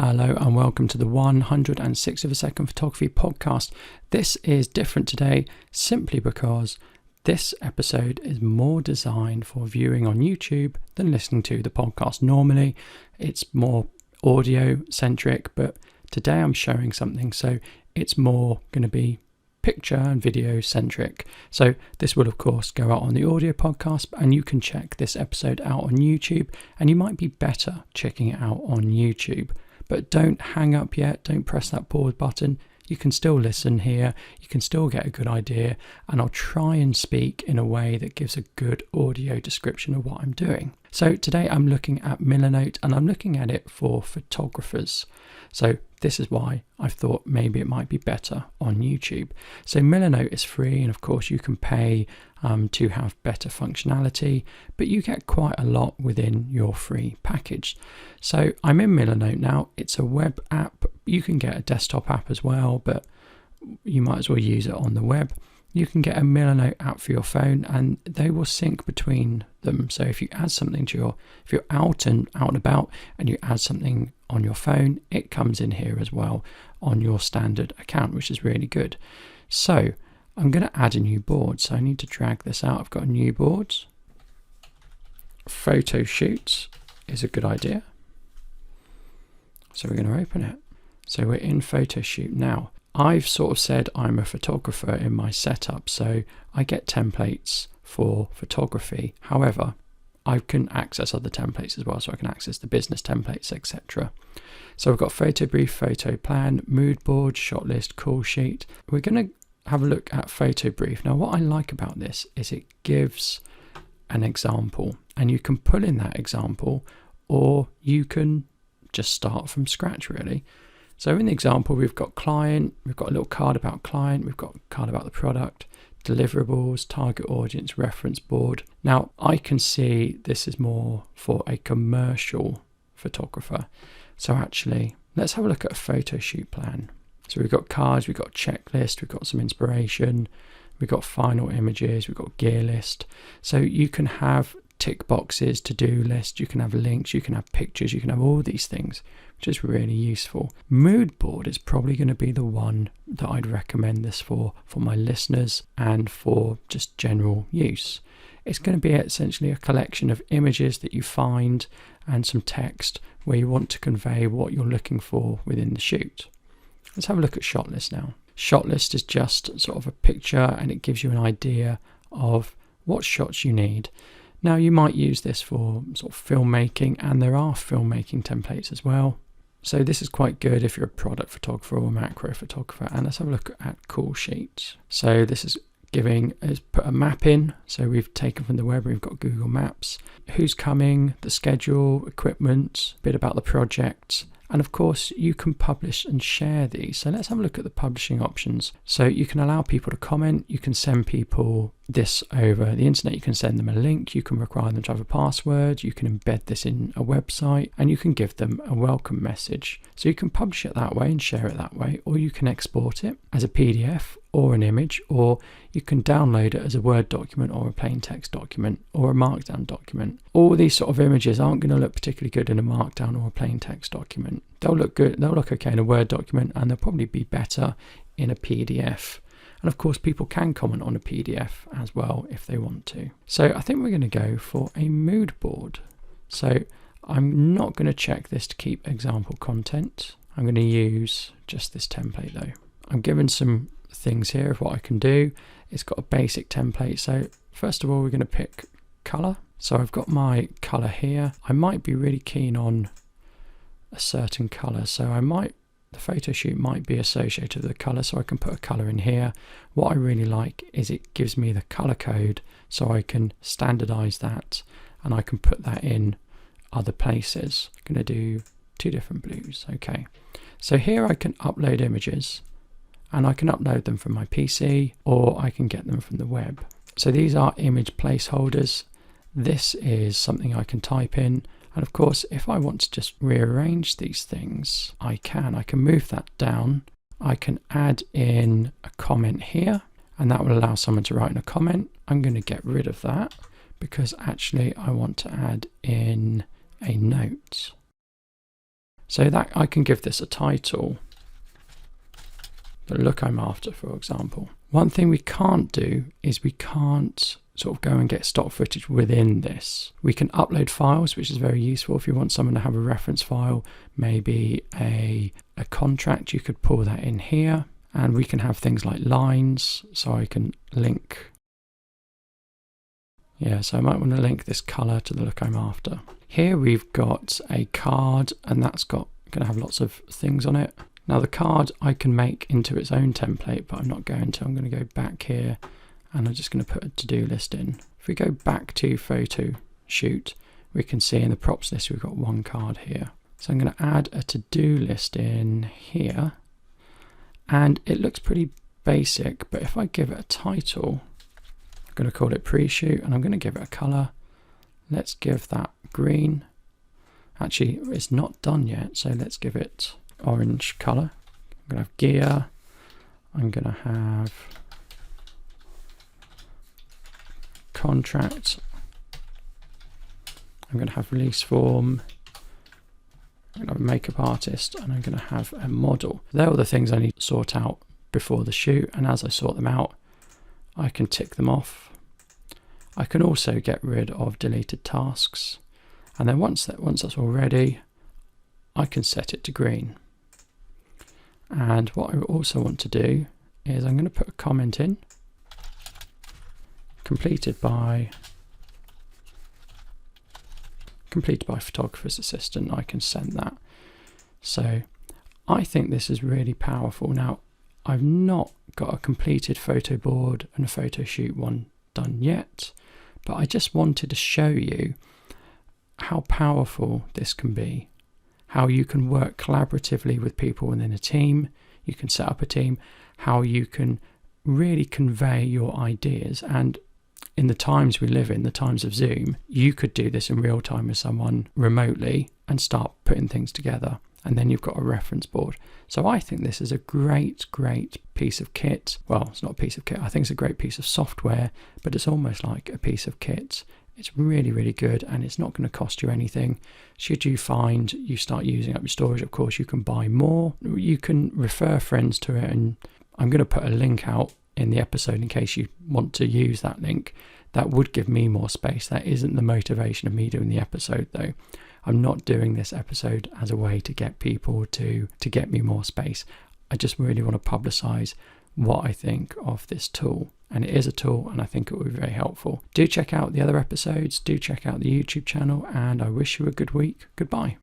Hello and welcome to the 106 of a second photography podcast. This is different today simply because this episode is more designed for viewing on YouTube than listening to the podcast. Normally it's more audio centric, but today I'm showing something, so it's more going to be picture and video centric. So this will of course go out on the audio podcast, and you can check this episode out on YouTube, and you might be better checking it out on YouTube. But don't hang up yet, don't press that pause button. You can still listen here, you can still get a good idea, and I'll try and speak in a way that gives a good audio description of what I'm doing. So today I'm looking at Milanote, and I'm looking at it for photographers. So this is why I thought maybe it might be better on YouTube. So Milanote is free, and of course you can pay to have better functionality, but you get quite a lot within your free package. So I'm in Milanote now. It's a web app. You can get a desktop app as well, but you might as well use it on the web. You can get a Milanote app for your phone, and they will sync between them. So if you add something to if you're out and about and you add something on your phone, it comes in here as well on your standard account, which is really good. So I'm going to add a new board. So I need to drag this out. I've got a new board. Photoshoots is a good idea. So we're going to open it. So we're in Photoshoot now. I've sort of said I'm a photographer in my setup, so I get templates for photography. However, I can access other templates as well, so I can access the business templates, etc. So I've got photo brief, photo plan, mood board, shot list, call sheet. We're going to have a look at photo brief. Now, what I like about this is it gives an example, and you can pull in that example, or you can just start from scratch, really. So in the example, we've got client, we've got a little card about client, we've got a card about the product, deliverables, target audience, reference board. Now, I can see this is more for a commercial photographer. So actually, let's have a look at a photo shoot plan. So we've got cards, we've got checklist, we've got some inspiration, we've got final images, we've got gear list. So you can have tick boxes, to-do list, you can have links, you can have pictures, you can have all these things, which is really useful. Mood board is probably going to be the one that I'd recommend this for my listeners and for just general use. It's going to be essentially a collection of images that you find and some text where you want to convey what you're looking for within the shoot. Let's have a look at shot list now. Shot list is just sort of a picture, and it gives you an idea of what shots you need. Now, you might use this for sort of filmmaking, and there are filmmaking templates as well. So this is quite good if you're a product photographer or macro photographer. And let's have a look at call sheets. So this is put a map in. So we've taken from the web, we've got Google Maps, who's coming, the schedule, equipment, a bit about the project. And of course, you can publish and share these. So let's have a look at the publishing options. So you can allow people to comment. You can send people this over the internet. You can send them a link. You can require them to have a password. You can embed this in a website, and you can give them a welcome message. So you can publish it that way and share it that way, or you can export it as a PDF or an image, or you can download it as a Word document or a plain text document or a Markdown document. All these sort of images aren't going to look particularly good in a Markdown or a plain text document. They'll look good, they'll look okay in a Word document, and they'll probably be better in a PDF. And of course, people can comment on a PDF as well if they want to. So I think we're going to go for a mood board. So I'm not going to check this to keep example content. I'm going to use just this template though. I'm given some things here of what I can do. It's got a basic template. So first of all, we're going to pick color. So I've got my color here. I might be really keen on a certain color. So the photo shoot might be associated with the color, so I can put a color in here. What I really like is it gives me the color code, so I can standardize that and I can put that in other places. I'm going to do 2 different blues. Okay, so here I can upload images, and I can upload them from my PC, or I can get them from the web. So these are image placeholders. This is something I can type in. And of course, if I want to just rearrange these things, I can move that down. I can add in a comment here, and that will allow someone to write in a comment. I'm going to get rid of that because actually I want to add in a note. So that I can give this a title, the look I'm after, for example. One thing we can't do is we can't sort of go and get stock footage within this. We can upload files, which is very useful if you want someone to have a reference file, maybe a contract, you could pull that in here. And we can have things like lines, so I can link. Yeah, so I might want to link this color to the look I'm after. Here we've got a card, and that's going to have lots of things on it. Now the card I can make into its own template, but I'm not going to. I'm going to go back here, and I'm just going to put a to-do list in. If we go back to photo shoot, we can see in the props list we've got one card here. So I'm going to add a to-do list in here. And it looks pretty basic, but if I give it a title, I'm going to call it pre-shoot, and I'm going to give it a color. Let's give that green. Actually, it's not done yet, so let's give it orange color. I'm going to have gear. I'm going to have contract. I'm going to have release form. I'm going to have a makeup artist, and I'm going to have a model. They're all the things I need to sort out before the shoot, and as I sort them out, I can tick them off. I can also get rid of deleted tasks, and then once that's all ready, I can set it to green. And what I also want to do is I'm going to put a comment in, completed by photographer's assistant. I can send that. So I think this is really powerful. Now, I've not got a completed photo board and a photo shoot one done yet, but I just wanted to show you how powerful this can be, how you can work collaboratively with people within a team. You can set up a team, how you can really convey your ideas. And in the times we live in, the times of Zoom, you could do this in real time with someone remotely and start putting things together. And then you've got a reference board. So I think this is a great piece of kit. Well, it's not a piece of kit. I think it's a great piece of software, but it's almost like a piece of kit. It's really good, and it's not going to cost you anything. Should you find you start using up your storage, of course, you can buy more. You can refer friends to it, and I'm going to put a link out in the episode in case you want to use that link. That would give me more space. That isn't the motivation of me doing the episode, though. I'm not doing this episode as a way to get people to get me more space. I just really want to publicize what I think of this tool. And it is a tool, and I think it will be very helpful. Do check out the other episodes. Do check out the YouTube channel, and I wish you a good week. Goodbye.